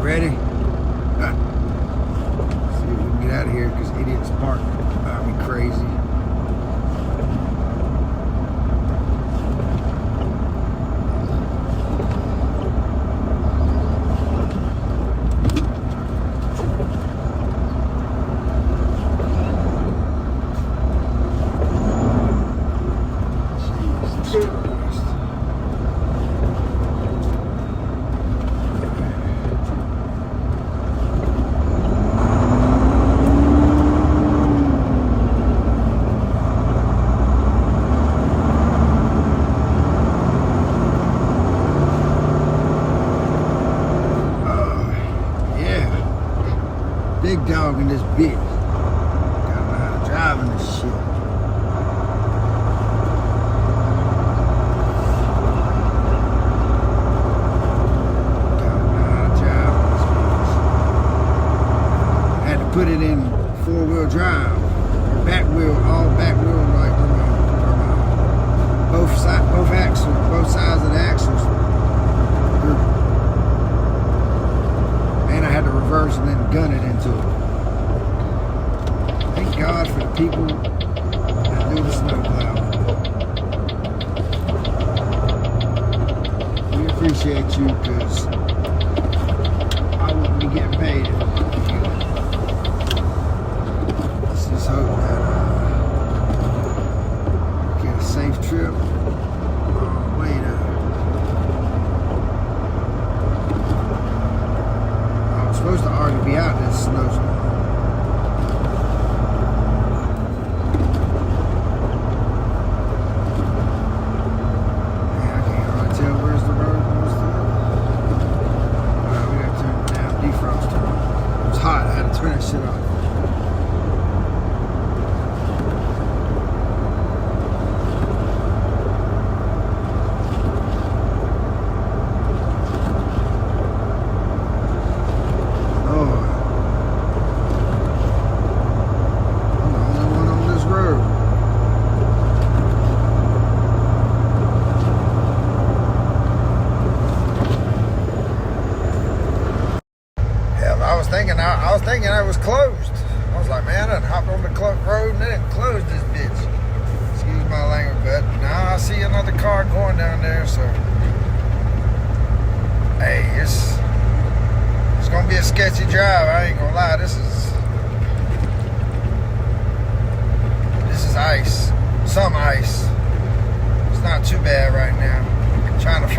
Ready? See if we can get out of here because idiots park drive me crazy. Big dog in this bitch. Gotta know how to drive in this shit. Gotta know how to drive in this bitch. Had to put it in 4-wheel drive. Or back wheel, all back wheel, like both sides of the axles. And I had to reverse and then gun it into it. Thank God for the people that do the snowplow. We appreciate you because I wouldn't be getting paid if it wasn't for you. Let's just hope that we get a safe trip all the way to supposed to already be out in this snowstorm. Man, I can't really tell where's the road and where's the other. Alright, we gotta turn the damn defrost on. It was hot, I had to turn that shit off. I was thinking I was closed. I was like, man, I hopped on the road and then closed this bitch. Excuse my language, but now I see another car going down there, so hey, it's gonna be a sketchy drive. I ain't gonna lie. This is ice. Some ice. It's not too bad right now. I'm trying to